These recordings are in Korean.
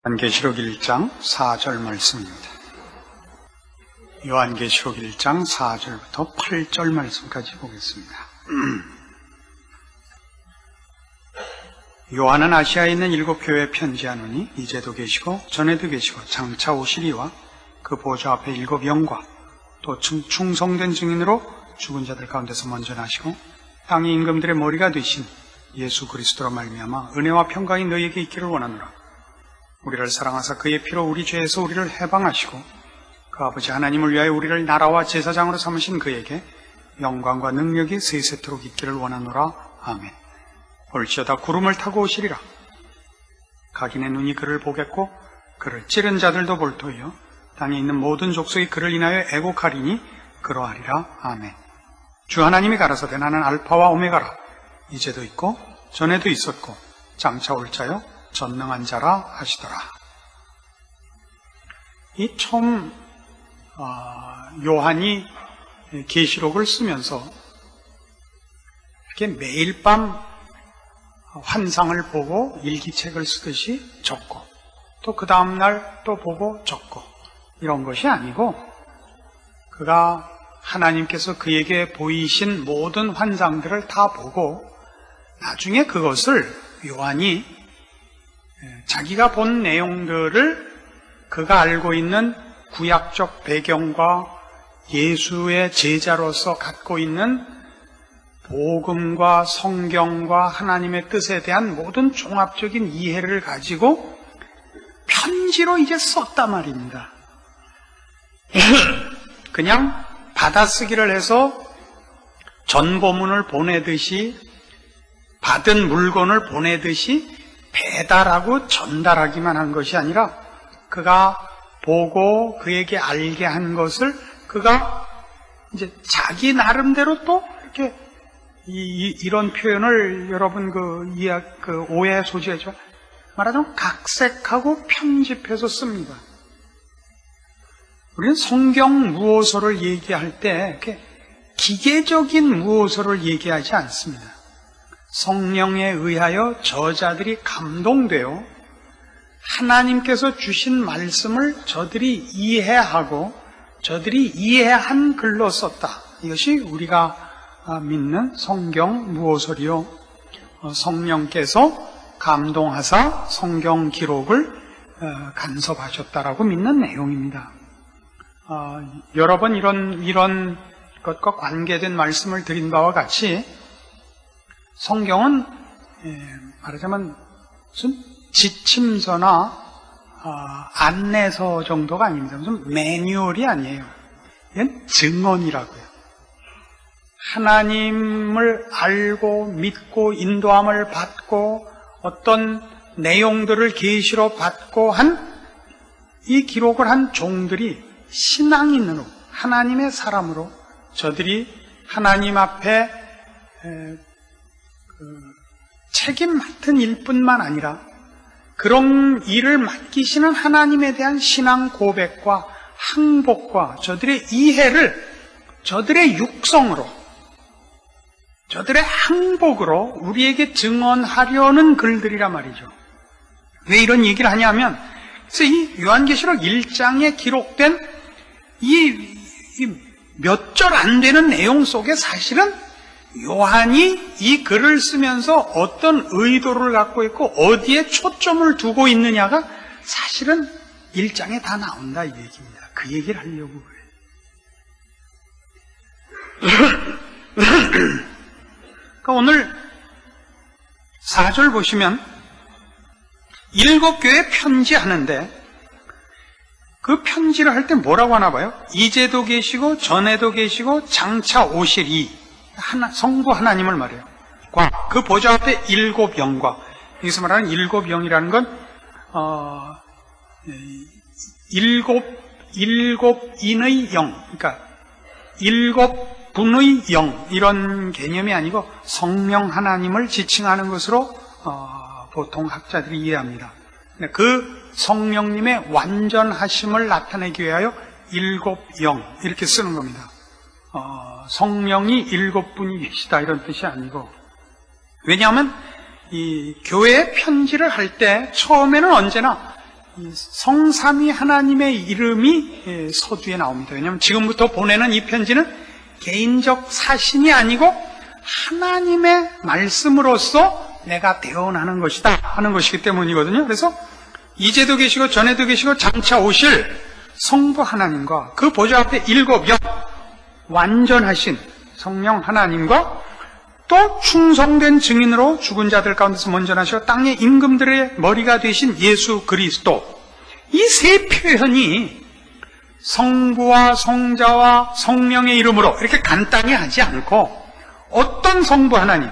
요한계시록 1장 4절 말씀입니다. 요한계시록 1장 4절부터 8절 말씀까지 보겠습니다. 요한은 아시아에 있는 7 교회에 편지하노니 이제도 계시고 전에도 계시고 장차 오시리와 그 보좌 앞에 7 영과 또 충성된 증인으로 죽은 자들 가운데서 먼저 나시고 땅의 임금들의 머리가 되신 예수 그리스도로 말미암아 은혜와 평강이 너희에게 있기를 원하노라. 우리를 사랑하사 그의 피로 우리 죄에서 우리를 해방하시고 그 아버지 하나님을 위하여 우리를 나라와 제사장으로 삼으신 그에게 영광과 능력이 세세토록 있기를 원하노라. 아멘. 볼지어다 구름을 타고 오시리라. 각인의 눈이 그를 보겠고 그를 찌른 자들도 볼 터이요 땅에 있는 모든 족속이 그를 인하여 애곡하리니 그러하리라. 아멘. 주 하나님이 가라사대 나는 알파와 오메가라. 이제도 있고 전에도 있었고 장차 올 자요 전능한 자라 하시더라. 이 처음 요한이 계시록을 쓰면서 이렇게 매일 밤 환상을 보고 일기책을 쓰듯이 적고 또 그 다음날 또 보고 적고 이런 것이 아니고 그가 하나님께서 그에게 보이신 모든 환상들을 다 보고 나중에 그것을 요한이 자기가 본 내용들을 그가 알고 있는 구약적 배경과 예수의 제자로서 갖고 있는 복음과 성경과 하나님의 뜻에 대한 모든 종합적인 이해를 가지고 편지로 이제 썼단 말입니다. 그냥 받아쓰기를 해서 전보문을 보내듯이 받은 물건을 보내듯이 배달하고 전달하기만 한 것이 아니라 그가 보고 그에게 알게 한 것을 그가 이제 자기 나름대로 또 이렇게 이런 표현을 여러분 그 오해 소지하죠. 말하자면 각색하고 편집해서 씁니다. 우리는 성경 무호서를 얘기할 때 이렇게 기계적인 무호서를 얘기하지 않습니다. 성령에 의하여 저자들이 감동되어 하나님께서 주신 말씀을 저들이 이해하고 저들이 이해한 글로 썼다. 이것이 우리가 믿는 성경 무호설이요. 성령께서 감동하사 성경 기록을 간섭하셨다라고 믿는 내용입니다. 여러 번 이런 것과 관계된 말씀을 드린 바와 같이 성경은 말하자면 무슨 지침서나 안내서 정도가 아닙니다. 무슨 매뉴얼이 아니에요. 이건 증언이라고요. 하나님을 알고 믿고 인도함을 받고 어떤 내용들을 계시로 받고 한 이 기록을 한 종들이 신앙인으로 하나님의 사람으로 저들이 하나님 앞에 책임 맡은 일뿐만 아니라 그런 일을 맡기시는 하나님에 대한 신앙 고백과 항복과 저들의 이해를 저들의 육성으로 저들의 항복으로 우리에게 증언하려는 글들이란 말이죠. 왜 이런 얘기를 하냐면 그래서 이 요한계시록 1장에 기록된 이 몇 절 안 되는 내용 속에 사실은 요한이 이 글을 쓰면서 어떤 의도를 갖고 있고 어디에 초점을 두고 있느냐가 사실은 1장에 다 나온다 이 얘기입니다. 그 얘기를 하려고 그래요. 그러니까 오늘 4절 보시면 7 교회 편지하는데 그 편지를 할 때 뭐라고 하나 봐요? 이제도 계시고 전에도 계시고 장차 오시리 성부 하나님을 말해요. 그 보좌 앞에 7 영과 여기서 말하는 7 영이라는 건 일곱 인의 영, 그러니까 7 분의 영 이런 개념이 아니고 성령 하나님을 지칭하는 것으로 보통 학자들이 이해합니다. 그 성령님의 완전하심을 나타내기 위하여 7 영 이렇게 쓰는 겁니다. 성령이 7분이 계시다 이런 뜻이 아니고, 왜냐하면 이 교회에 편지를 할 때 처음에는 언제나 성삼위 하나님의 이름이 서두에 나옵니다. 왜냐하면 지금부터 보내는 이 편지는 개인적 사신이 아니고 하나님의 말씀으로서 내가 대언하는 것이다 하는 것이기 때문이거든요. 그래서 이제도 계시고 전에도 계시고 장차 오실 성부 하나님과 그 보좌 앞에 일곱 영 완전하신 성령 하나님과 또 충성된 증인으로 죽은 자들 가운데서 먼저 나시고 땅의 임금들의 머리가 되신 예수 그리스도, 이 세 표현이 성부와 성자와 성령의 이름으로 이렇게 간단히 하지 않고 어떤 성부 하나님,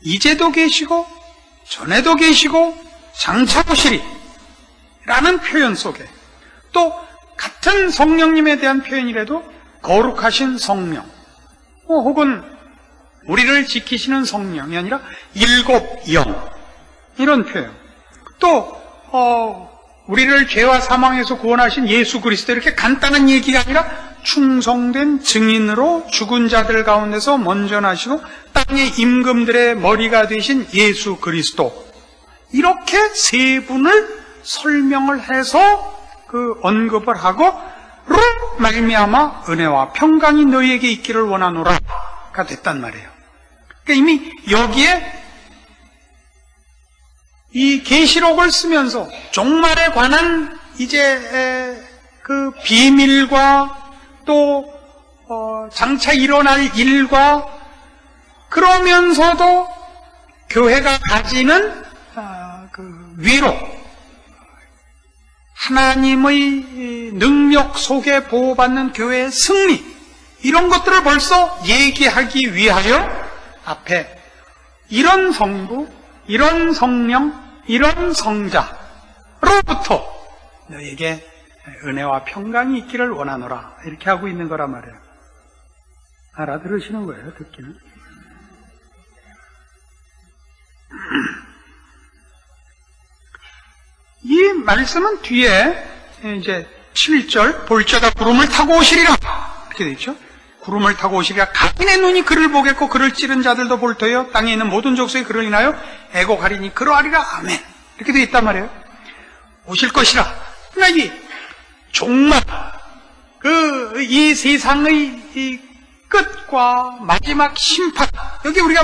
이제도 계시고 전에도 계시고 장차 오시리 라는 표현 속에 또 같은 성령님에 대한 표현이라도 거룩하신 성령 혹은 우리를 지키시는 성령이 아니라 일곱 영, 이런 표현, 또 우리를 죄와 사망에서 구원하신 예수 그리스도, 이렇게 간단한 얘기가 아니라 충성된 증인으로 죽은 자들 가운데서 먼저 나시고 땅의 임금들의 머리가 되신 예수 그리스도, 이렇게 세 분을 설명을 해서 그 언급을 하고 로 말미암아 은혜와 평강이 너희에게 있기를 원하노라가 됐단 말이에요. 그러니까 이미 여기에 이 계시록을 쓰면서 종말에 관한 이제 그 비밀과 또 장차 일어날 일과, 그러면서도 교회가 가지는 그 위로, 하나님의 능력 속에 보호받는 교회의 승리, 이런 것들을 벌써 얘기하기 위하여 앞에 이런 성부, 이런 성령, 이런 성자로부터 너에게 은혜와 평강이 있기를 원하노라, 이렇게 하고 있는 거란 말이에요. 알아들으시는 거예요, 듣기는. 이 말씀은 뒤에 이제 7절 볼자가 구름을 타고 오시리라 이렇게 되어 있죠. 구름을 타고 오시리라. 각인의 눈이 그를 보겠고 그를 찌른 자들도 볼 터여 땅에 있는 모든 족속이 그를 인하여 애곡하리니 그러하리라. 아멘. 이렇게 되어 있단 말이에요. 오실 것이라. 그러나 이 종말, 이 세상의 이 끝과 마지막 심판, 여기 우리가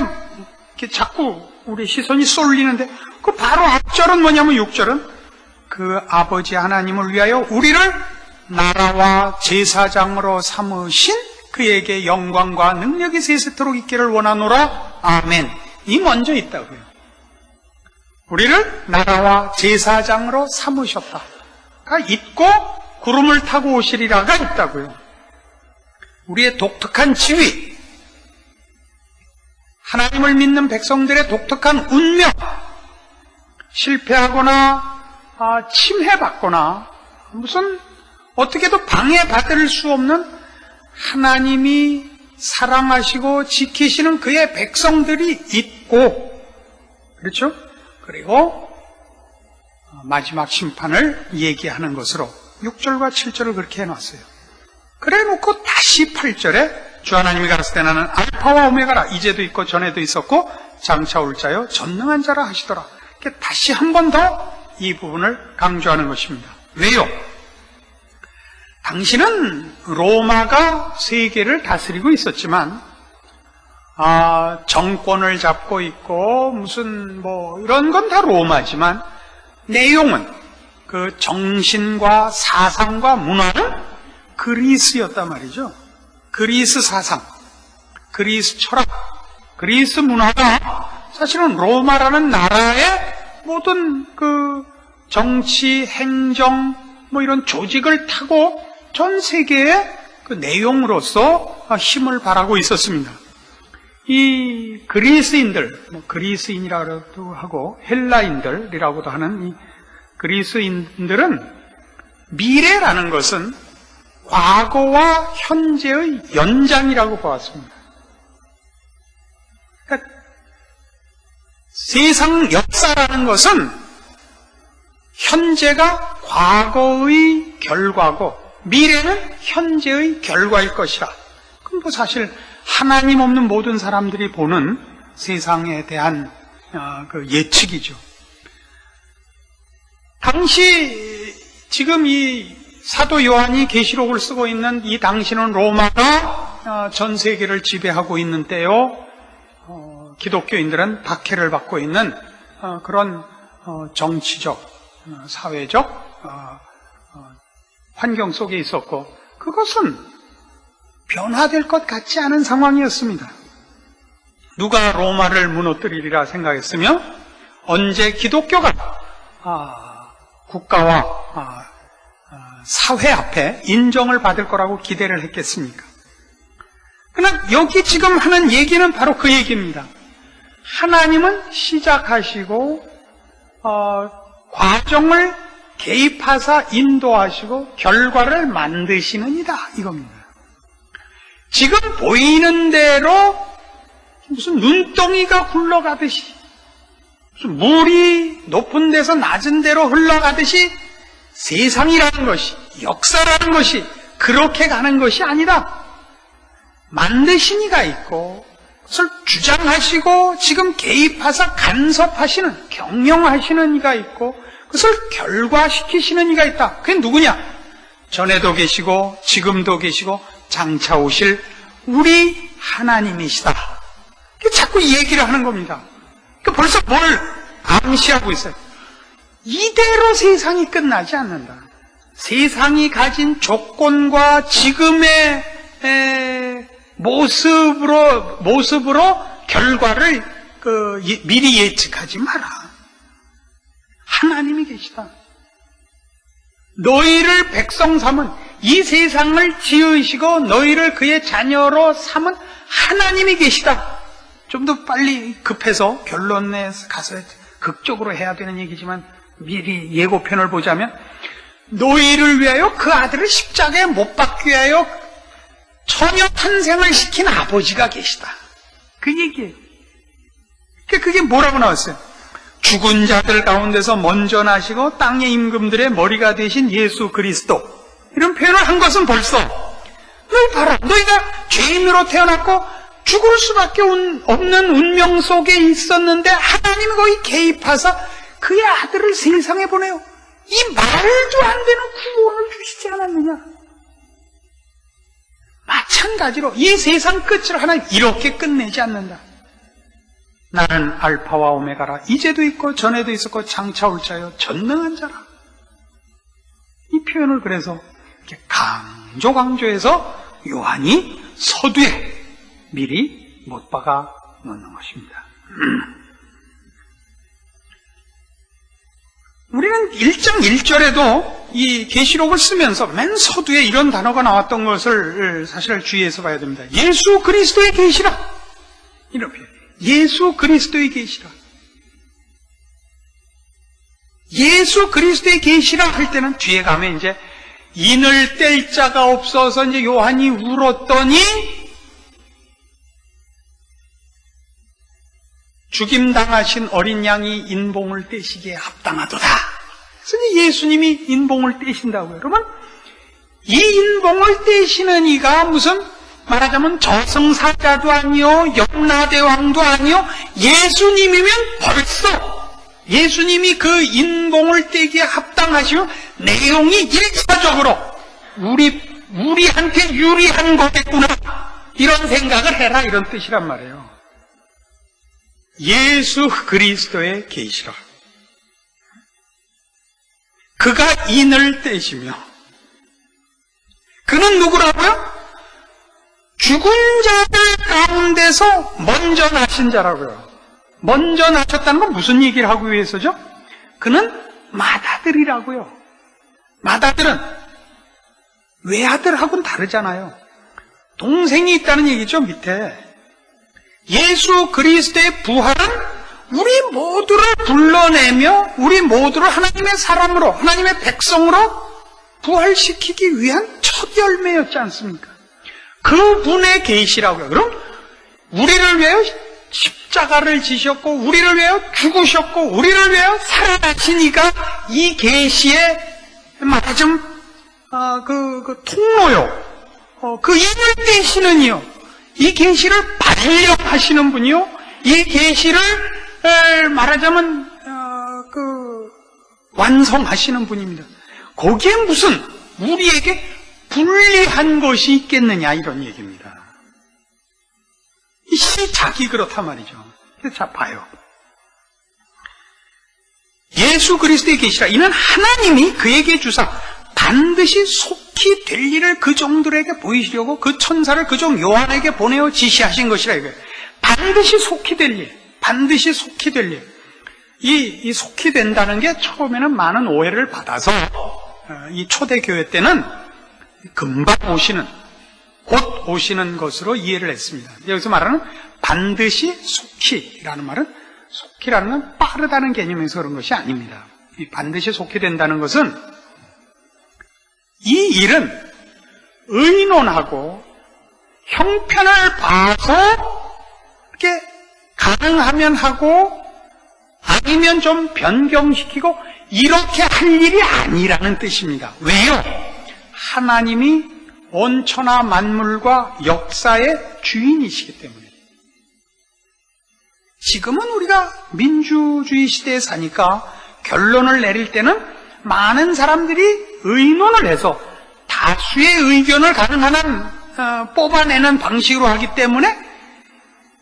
이렇게 자꾸 우리 시선이 쏠리는데 그 바로 앞절은 뭐냐면 6절은 그 아버지 하나님을 위하여 우리를 나라와 제사장으로 삼으신 그에게 영광과 능력이 세세토록 있기를 원하노라. 아멘. 이 먼저 있다고요. 우리를 나라와 제사장으로 삼으셨다가 있고 구름을 타고 오시리라가 있다고요. 우리의 독특한 지위, 하나님을 믿는 백성들의 독특한 운명, 실패하거나 침해받거나 무슨 어떻게도 방해받을 수 없는 하나님이 사랑하시고 지키시는 그의 백성들이 있고, 그렇죠? 그리고 마지막 심판을 얘기하는 것으로 6절과 7절을 그렇게 해놨어요. 그래 놓고 다시 8절에 주 하나님이 가라사대 때 나는 알파와 오메가라, 이제도 있고 전에도 있었고 장차 올 자여 전능한 자라 하시더라. 이렇게 다시 한 번 더 이 부분을 강조하는 것입니다. 왜요? 당시는 로마가 세계를 다스리고 있었지만 정권을 잡고 있고 무슨 이런 건 다 로마지만 내용은 그 정신과 사상과 문화는 그리스였단 말이죠. 그리스 사상, 그리스 철학, 그리스 문화가 사실은 로마라는 나라의 모든 그 정치, 행정, 이런 조직을 타고 전 세계의 그 내용으로서 힘을 발하고 있었습니다. 이 그리스인들, 그리스인이라고도 하고 헬라인들이라고도 하는 이 그리스인들은 미래라는 것은 과거와 현재의 연장이라고 보았습니다. 그러니까 세상 역사라는 것은 현재가 과거의 결과고 미래는 현재의 결과일 것이라. 그럼 사실 하나님 없는 모든 사람들이 보는 세상에 대한 그 예측이죠. 당시 지금 이 사도 요한이 계시록을 쓰고 있는 이 당시는 로마가 전 세계를 지배하고 있는 때요. 기독교인들은 박해를 받고 있는 그런 정치적, 사회적 환경 속에 있었고, 그것은 변화될 것 같지 않은 상황이었습니다. 누가 로마를 무너뜨리리라 생각했으며 언제 기독교가 국가와 사회 앞에 인정을 받을 거라고 기대를 했겠습니까? 그러나 여기 지금 하는 얘기는 바로 그 얘기입니다. 하나님은 시작하시고 과정을 개입하사 인도하시고 결과를 만드시는 이다, 이겁니다. 지금 보이는 대로 무슨 눈덩이가 굴러가듯이, 무슨 물이 높은 데서 낮은 데로 흘러가듯이 세상이라는 것이, 역사라는 것이 그렇게 가는 것이 아니다. 만드신 이가 있고 그것을 주장하시고 지금 개입하사 간섭하시는, 경영하시는 이가 있고 그것을 결과시키시는 이가 있다. 그게 누구냐? 전에도 계시고 지금도 계시고 장차 오실 우리 하나님이시다. 자꾸 이 얘기를 하는 겁니다. 그러니까 벌써 뭘 암시하고 있어요. 이대로 세상이 끝나지 않는다. 세상이 가진 조건과 지금의 모습으로 결과를 미리 예측하지 마라. 하나님이 계시다. 너희를 백성 삼은, 이 세상을 지으시고 너희를 그의 자녀로 삼은 하나님이 계시다. 좀 더 빨리 급해서 결론에 가서 극적으로 해야 되는 얘기지만 미리 예고편을 보자면, 너희를 위하여 그 아들을 십자가에 못 박기 위하여 처녀 탄생을 시킨 아버지가 계시다. 그 얘기예요. 그게 뭐라고 나왔어요? 죽은 자들 가운데서 먼저 나시고 땅의 임금들의 머리가 되신 예수 그리스도. 이런 표현을 한 것은 벌써 너희 봐라, 너희가 죄인으로 태어났고 죽을 수밖에 없는 운명 속에 있었는데 하나님이 거기 개입하사 그의 아들을 세상에 보내요. 이 말도 안 되는 구원을 주시지 않았느냐? 마찬가지로 이 세상 끝을 하나님 이렇게 끝내지 않는다. 나는 알파와 오메가라. 이제도 있고 전에도 있었고 장차 올 자요 전능한 자라. 이 표현을 그래서 이렇게 강조해서 요한이 서두에 미리 못 박아 놓는 것입니다. 우리는 1장 1절에도 이 계시록을 쓰면서 맨 서두에 이런 단어가 나왔던 것을 사실 주의해서 봐야 됩니다. 예수 그리스도의 계시라. 이렇게 예수 그리스도의 계시라. 예수 그리스도의 계시라 할 때는 뒤에 가면 이제 인을 뗄 자가 없어서 이제 요한이 울었더니 죽임당하신 어린 양이 인봉을 떼시기에 합당하도다. 그래서 예수님이 인봉을 떼신다고요. 여러분, 이 인봉을 떼시는 이가 무슨 말하자면 저승사자도 아니요 염라대왕도 아니요 예수님이면 벌써 예수님이 그 인봉을 떼기에 합당하시면 내용이 1차적으로 우리한테 유리한 거겠구나, 이런 생각을 해라, 이런 뜻이란 말이에요. 예수 그리스도의 계시라. 그가 인을 떼시며, 그는 누구라고요? 죽은 자들 가운데서 먼저 나신 자라고요. 먼저 나셨다는 건 무슨 얘기를 하기 위해서죠? 그는 맏아들이라고요. 맏아들은 외아들하고는 다르잖아요. 동생이 있다는 얘기죠, 밑에. 예수 그리스도의 부활은 우리 모두를 불러내며 우리 모두를 하나님의 사람으로, 하나님의 백성으로 부활시키기 위한 첫 열매였지 않습니까? 그분의 계시라고요. 그럼 우리를 위하여 십자가를 지셨고 우리를 위하여 죽으셨고 우리를 위하여 살아나신 이가 이 계시의 말하자면 그 통로요. 그 힘을 떼시는 이요. 이 계시를 발령하시는 분이요. 이 계시를 말하자면 완성하시는 분입니다. 거기에 무슨 우리에게 불리한 것이 있겠느냐 이런 얘기입니다. 이 시작이 그렇단 말이죠. 자 봐요. 예수 그리스도의 계시라 이는 하나님이 그에게 주사 반드시 속히 될 일을 그 종들에게 보이시려고 그 천사를 그 종 요한에게 보내어 지시하신 것이라 이거예요. 반드시 속히 될 일, 반드시 속히 될 일. 이 속히 된다는 게 처음에는 많은 오해를 받아서 이 초대교회 때는 금방 오시는, 곧 오시는 것으로 이해를 했습니다. 여기서 말하는 반드시 속히라는 말은 속히라는 건 빠르다는 개념에서 그런 것이 아닙니다. 이 반드시 속히 된다는 것은 이 일은 의논하고 형편을 봐서 이렇게 가능하면 하고 아니면 좀 변경시키고 이렇게 할 일이 아니라는 뜻입니다. 왜요? 하나님이 온 천하 만물과 역사의 주인이시기 때문에. 지금은 우리가 민주주의 시대에 사니까 결론을 내릴 때는 많은 사람들이 의논을 해서 다수의 의견을 가능한 한 뽑아내는 방식으로 하기 때문에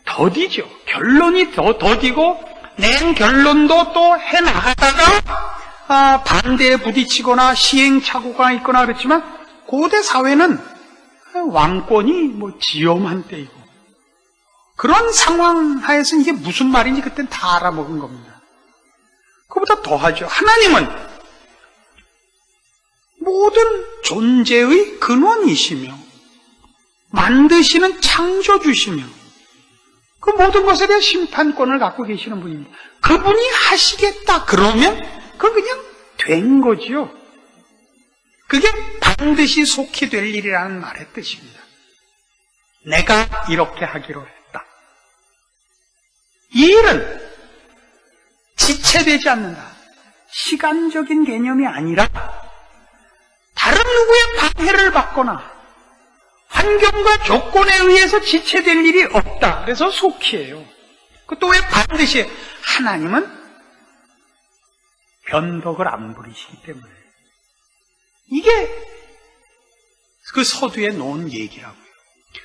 더디죠. 결론이 더 더디고 낸 결론도 또 해나가다가 반대에 부딪히거나 시행착오가 있거나 그렇지만 고대 사회는 왕권이 지엄한 때이고 그런 상황 하에서는 이게 무슨 말인지 그때는 다 알아먹은 겁니다. 그보다 더하죠. 하나님은 모든 존재의 근원이시며 만드시는 창조주시며 그 모든 것에 대한 심판권을 갖고 계시는 분입니다. 그분이 하시겠다 그러면 그건 그냥 된 거지요. 그게 반드시 속히 될 일이라는 말의 뜻입니다. 내가 이렇게 하기로 했다. 이 일은 지체되지 않는다. 시간적인 개념이 아니라 다른 누구의 방해를 받거나 환경과 조건에 의해서 지체될 일이 없다. 그래서 속히예요. 또 왜 반드시 하나님은 변덕을 안 부리시기 때문에 이게 그 서두에 놓은 얘기라고요.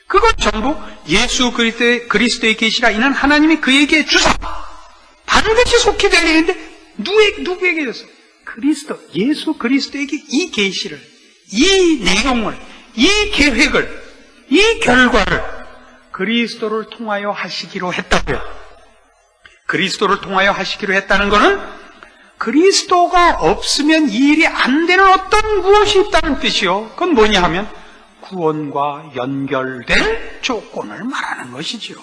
그건 전부 예수 그리스도의 계시라 이는 하나님이 그에게 주사 반드시 속히 될 일인데 누구에게 줬어? 그리스도, 예수 그리스도에게 이 계시를, 이 내용을, 이 계획을, 이 결과를 그리스도를 통하여 하시기로 했다고요. 그리스도를 통하여 하시기로 했다는 것은 그리스도가 없으면 이 일이 안 되는 어떤 무엇이 있다는 뜻이요. 그건 뭐냐 하면 구원과 연결된 조건을 말하는 것이죠.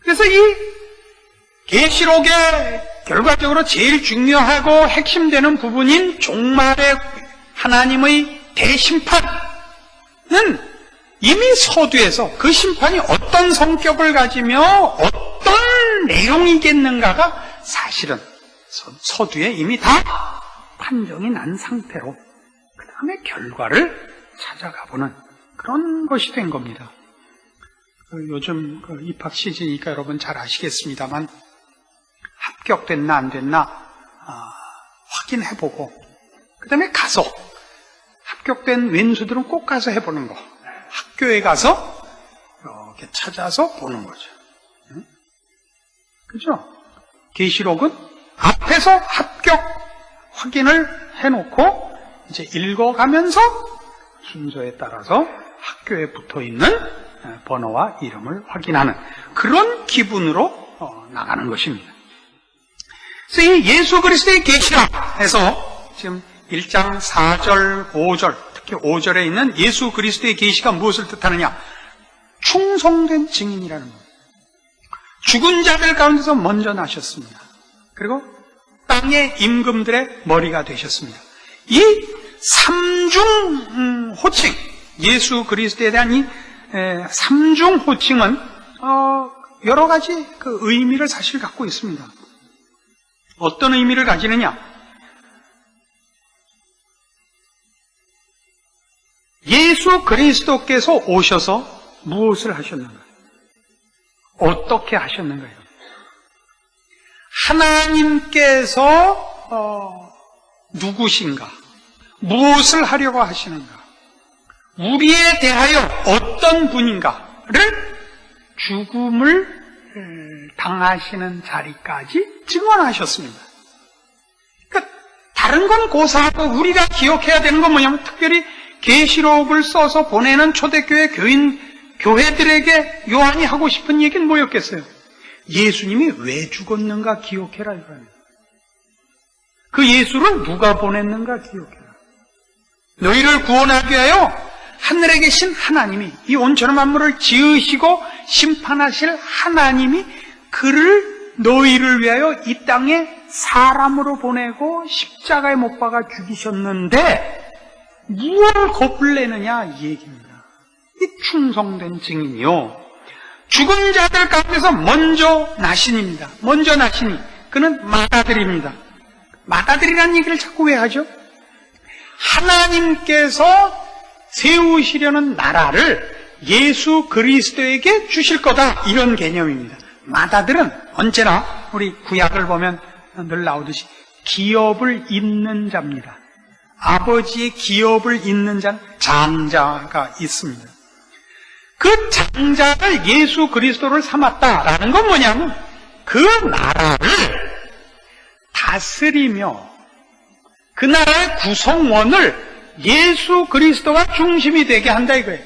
그래서 이 계시록의 결과적으로 제일 중요하고 핵심되는 부분인 종말의 하나님의 대심판은 이미 서두에서 그 심판이 어떤 성격을 가지며 어떤 내용이겠는가가 사실은 서두에 이미 다 판정이 난 상태로 그 다음에 결과를 찾아가보는 그런 것이 된 겁니다. 요즘 입학 시즌이니까 여러분 잘 아시겠습니다만 합격됐나 안 됐나 확인해보고 그 다음에 가서 합격된 왼수들은 꼭 가서 해보는 거, 학교에 가서 이렇게 찾아서 보는 거죠. 그죠? 계시록은 앞에서 합격 확인을 해놓고 이제 읽어가면서 순서에 따라서 학교에 붙어있는 번호와 이름을 확인하는 그런 기분으로 나가는 것입니다. 그래서 이 예수 그리스도의 계시라 해서 지금 1장 4절, 5절, 특히 5절에 있는 예수 그리스도의 계시가 무엇을 뜻하느냐? 충성된 증인이라는 겁니다. 죽은 자들 가운데서 먼저 나셨습니다. 그리고 땅의 임금들의 머리가 되셨습니다. 이 삼중 호칭, 예수 그리스도에 대한 이 삼중 호칭은 여러 가지 그 의미를 사실 갖고 있습니다. 어떤 의미를 가지느냐? 예수 그리스도께서 오셔서 무엇을 하셨는가? 어떻게 하셨는가요? 하나님께서 누구신가? 무엇을 하려고 하시는가? 우리에 대하여 어떤 분인가를 죽음을 당하시는 자리까지 증언하셨습니다. 그러니까 다른 건 고사하고 우리가 기억해야 되는 건 뭐냐면, 특별히 계시록을 써서 보내는 초대교회 교회들에게 요한이 하고 싶은 얘기는 뭐였겠어요? 예수님이 왜 죽었는가 기억해라 이거예요. 그 예수를 누가 보냈는가 기억해라. 너희를 구원하기 위하여 하늘에 계신 하나님이, 이 온천한 만물을 지으시고 심판하실 하나님이 그를 너희를 위하여 이 땅에 사람으로 보내고 십자가에 못 박아 죽이셨는데 무엇을 겁을 내느냐 이 얘기입니다. 이 충성된 증인이요, 죽은 자들 가운데서 먼저 나신입니다. 먼저 나시니 그는 맏아들입니다. 맏아들이라는 얘기를 자꾸 왜 하죠? 하나님께서 세우시려는 나라를 예수 그리스도에게 주실 거다, 이런 개념입니다. 맏아들은 언제나 우리 구약을 보면 늘 나오듯이 기업을 잇는 자입니다. 아버지의 기업을 잇는 자는 장자가 있습니다. 그 장자를 예수 그리스도를 삼았다라는 건 뭐냐면, 그 나라를 다스리며 그 나라의 구성원을 예수 그리스도가 중심이 되게 한다 이거예요.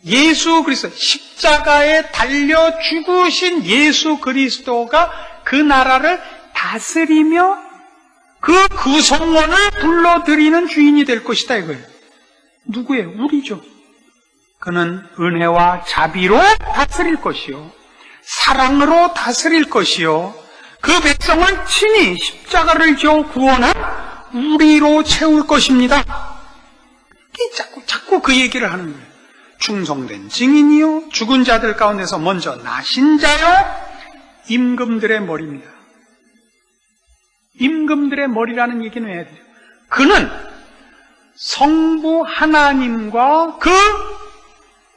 예수 그리스도, 십자가에 달려 죽으신 예수 그리스도가 그 나라를 다스리며 그 구성원을 불러들이는 주인이 될 것이다 이거예요. 누구예요? 우리죠. 그는 은혜와 자비로 다스릴 것이요, 사랑으로 다스릴 것이요, 그 백성을 친히 십자가를 지어 구원한 우리로 채울 것입니다. 자꾸 그 얘기를 하는 거예요. 충성된 증인이요, 죽은 자들 가운데서 먼저 나신 자요, 임금들의 머리입니다. 임금들의 머리라는 얘기는 왜 해야 돼요? 그는 성부 하나님과 그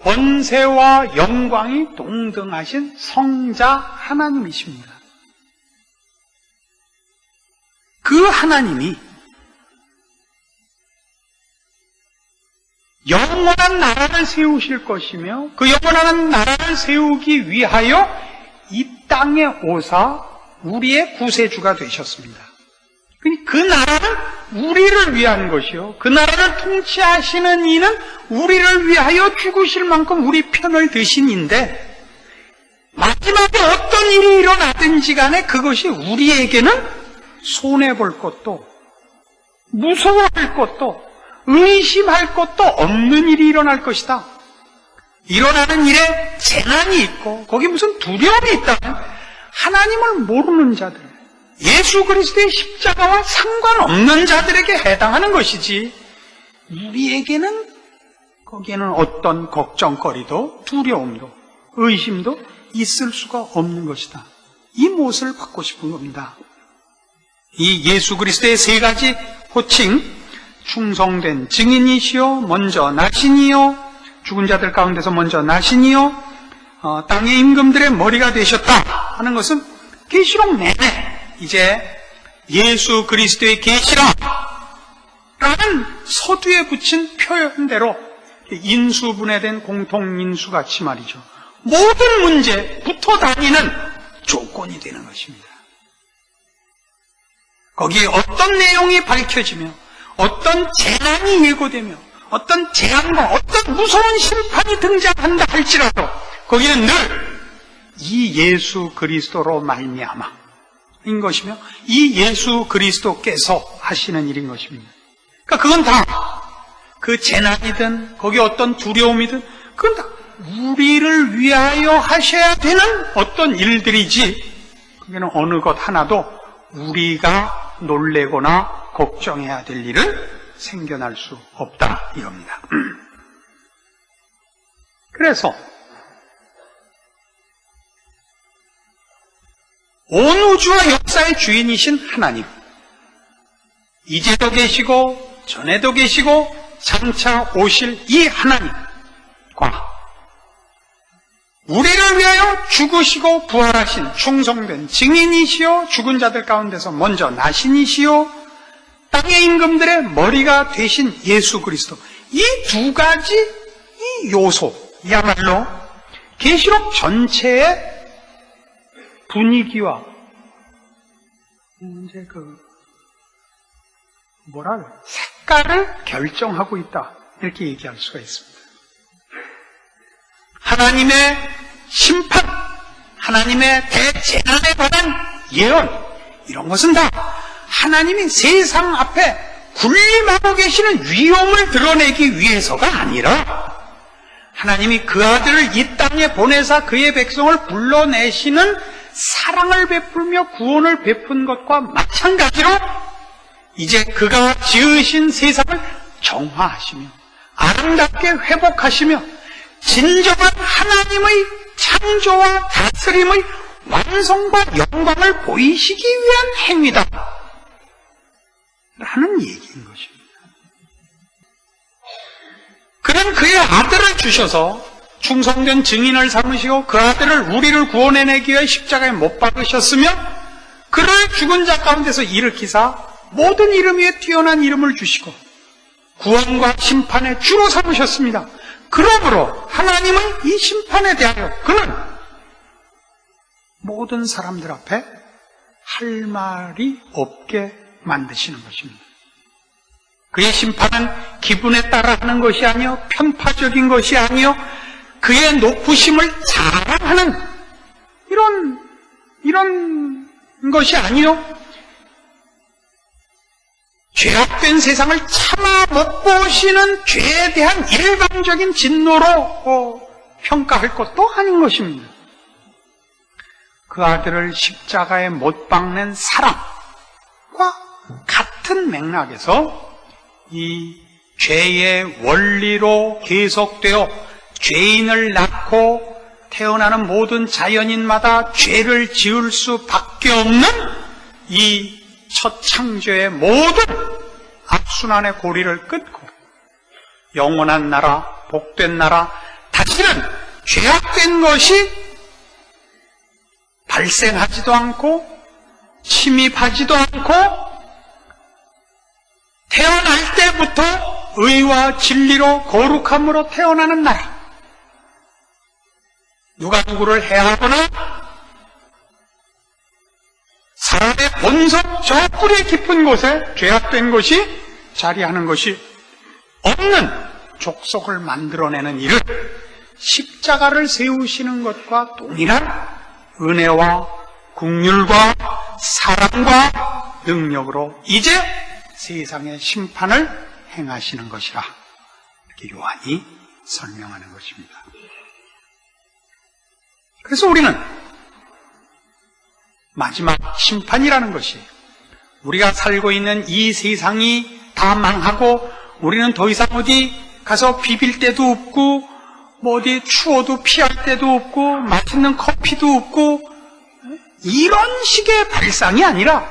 권세와 영광이 동등하신 성자 하나님이십니다. 그 하나님이 영원한 나라를 세우실 것이며, 그 영원한 나라를 세우기 위하여 이 땅에 오사 우리의 구세주가 되셨습니다. 그 나라는 우리를 위한 것이요, 그 나라를 통치하시는 이는 우리를 위하여 죽으실 만큼 우리 편을 드신 인데, 마지막에 어떤 일이 일어나든지 간에 그것이 우리에게는 손해볼 것도, 무서워할 것도, 의심할 것도 없는 일이 일어날 것이다. 일어나는 일에 재난이 있고 거기 무슨 두려움이 있다면 하나님을 모르는 자들, 예수 그리스도의 십자가와 상관없는 자들에게 해당하는 것이지, 우리에게는 거기에는 어떤 걱정거리도 두려움도 의심도 있을 수가 없는 것이다. 이 무엇을 받고 싶은 겁니다. 이 예수 그리스도의 세 가지 호칭, 충성된 증인이시요, 먼저 나시니요, 죽은 자들 가운데서 먼저 나시니요, 땅의 임금들의 머리가 되셨다 하는 것은 계시록 내내 이제 예수 그리스도의 계시라라는 서두에 붙인 표현대로 인수분해된 공통인수같이 말이죠, 모든 문제에 붙어 다니는 조건이 되는 것입니다. 거기에 어떤 내용이 밝혀지며 어떤 재난이 예고되며 어떤 재앙과 어떤 무서운 심판이 등장한다 할지라도 거기는 늘 이 예수 그리스도로 말미암아인 것이며, 이 예수 그리스도께서 하시는 일인 것입니다. 그러니까 그건 다 그 재난이든 거기 어떤 두려움이든 그건 다 우리를 위하여 하셔야 되는 어떤 일들이지, 그게는 어느 것 하나도 우리가 놀래거나 걱정해야 될 일은 생겨날 수 없다 이겁니다. 그래서 온 우주와 역사의 주인이신 하나님, 이제도 계시고 전에도 계시고 장차 오실 이 하나님과 우리를 위하여 죽으시고 부활하신 충성된 증인이시요 죽은 자들 가운데서 먼저 나신이시요 땅의 임금들의 머리가 되신 예수 그리스도, 이 두 가지 이 요소야말로 계시록 전체의 분위기와 이제 색깔을 결정하고 있다, 이렇게 얘기할 수가 있습니다. 하나님의 심판, 하나님의 대재난에 관한 예언, 이런 것은 다 하나님이 세상 앞에 군림하고 계시는 위엄을 드러내기 위해서가 아니라 하나님이 그 아들을 이 땅에 보내사 그의 백성을 불러내시는 사랑을 베풀며 구원을 베푼 것과 마찬가지로 이제 그가 지으신 세상을 정화하시며 아름답게 회복하시며 진정한 하나님의 창조와 다스림의 완성과 영광을 보이시기 위한 행위다 라는 얘기인 것입니다. 그는 그의 아들을 주셔서 충성된 증인을 삼으시고 그 아들을 우리를 구원해내기 위해 십자가에 못 박으셨으며 그를 죽은 자 가운데서 일으키사 모든 이름 위에 뛰어난 이름을 주시고 구원과 심판의 주로 삼으셨습니다. 그러므로 하나님은 이 심판에 대하여 그는 모든 사람들 앞에 할 말이 없게 만드시는 것입니다. 그의 심판은 기분에 따라 하는 것이 아니요 편파적인 것이 아니요 그의 높으심을 자랑하는 이런 것이 아니요 죄악된 세상을 참아 못 보시는 죄에 대한 일방적인 진노로 평가할 것도 아닌 것입니다. 그 아들을 십자가에 못 박는 사람과 같은 맥락에서 이 죄의 원리로 계속되어 죄인을 낳고 태어나는 모든 자연인마다 죄를 지을 수밖에 없는 이 첫 창조의 모든 악순환의 고리를 끊고 영원한 나라, 복된 나라, 다시는 죄악된 것이 발생하지도 않고 침입하지도 않고 태어날 때부터 의와 진리로 거룩함으로 태어나는 나라, 누가 누구를 해하거나 사람의 본성 저 뿌리 깊은 곳에 죄악된 것이 자리하는 것이 없는 족속을 만들어내는 일을 십자가를 세우시는 것과 동일한 은혜와 긍휼과 사랑과 능력으로 이제 세상의 심판을 행하시는 것이라 이렇게 요한이 설명하는 것입니다. 그래서 우리는 마지막 심판이라는 것이 우리가 살고 있는 이 세상이 다 망하고 우리는 더 이상 어디 가서 비빌 데도 없고 뭐 어디 추워도 피할 데도 없고 맛있는 커피도 없고 이런 식의 발상이 아니라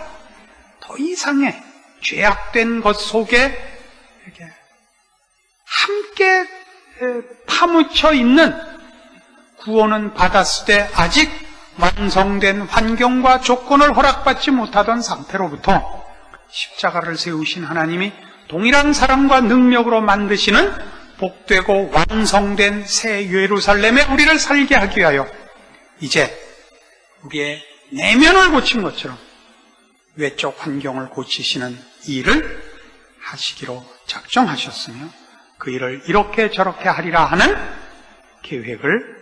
더 이상의 죄악된 것 속에 이렇게 함께 파묻혀 있는 구원은 받았으되 아직 완성된 환경과 조건을 허락받지 못하던 상태로부터 십자가를 세우신 하나님이 동일한 사랑과 능력으로 만드시는 복되고 완성된 새 예루살렘에 우리를 살게 하기 위하여 이제 우리의 내면을 고친 것처럼 외적 환경을 고치시는 일을 하시기로 작정하셨으며 그 일을 이렇게 저렇게 하리라 하는 계획을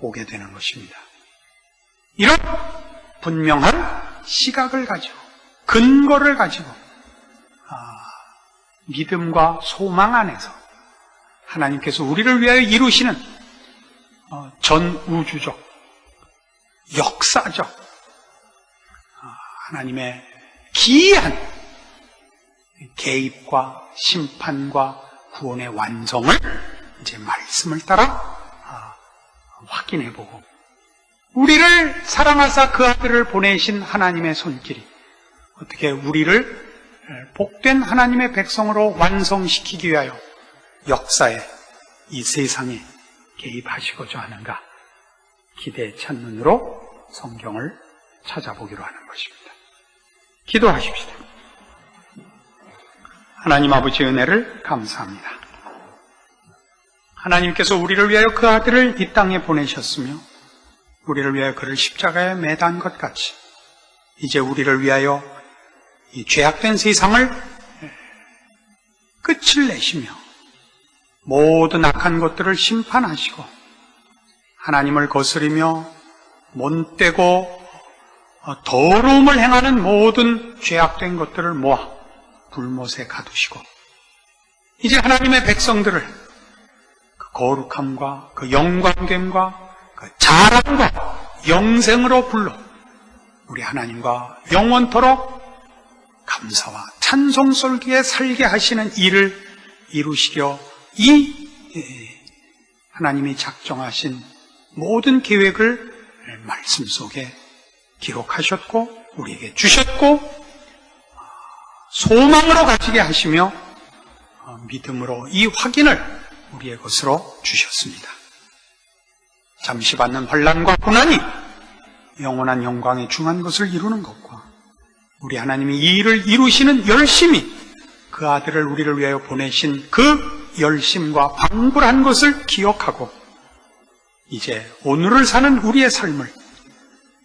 보게 되는 것입니다. 이런 분명한 시각을 가지고 근거를 가지고 믿음과 소망 안에서 하나님께서 우리를 위하여 이루시는 전우주적 역사적 하나님의 기이한 개입과 심판과 구원의 완성을 이제 말씀을 따라 확인해보고 우리를 사랑하사 그 아들을 보내신 하나님의 손길이 어떻게 우리를 복된 하나님의 백성으로 완성시키기 위하여 역사에 이 세상에 개입하시고자 하는가 기대에 찬 눈으로 성경을 찾아보기로 하는 것입니다. 기도하십시다. 하나님 아버지의 은혜를 감사합니다. 하나님께서 우리를 위하여 그 아들을 이 땅에 보내셨으며 우리를 위하여 그를 십자가에 매단 것 같이 이제 우리를 위하여 이 죄악된 세상을 끝을 내시며 모든 악한 것들을 심판하시고 하나님을 거스리며 못되고 더러움을 행하는 모든 죄악된 것들을 모아 불못에 가두시고 이제 하나님의 백성들을 그 거룩함과 그 영광됨과 그 자랑과 영생으로 불러 우리 하나님과 영원토록 감사와 찬송 솔기에 살게 하시는 일을 이루시려 이 하나님이 작정하신 모든 계획을 말씀 속에 기록하셨고 우리에게 주셨고 소망으로 가지게 하시며 믿음으로 이 확인을 우리의 것으로 주셨습니다. 잠시 받는 환난과 고난이 영원한 영광에 중한 것을 이루는 것과 우리 하나님이 이 일을 이루시는 열심이 그 아들을 우리를 위하여 보내신 그 열심과 방불한 것을 기억하고 이제 오늘을 사는 우리의 삶을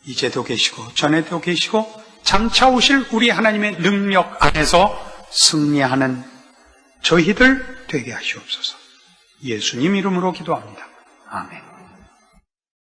이제도 계시고 전에도 계시고 장차 오실 우리 하나님의 능력 안에서 승리하는 저희들 되게 하시옵소서. 예수님 이름으로 기도합니다. 아멘.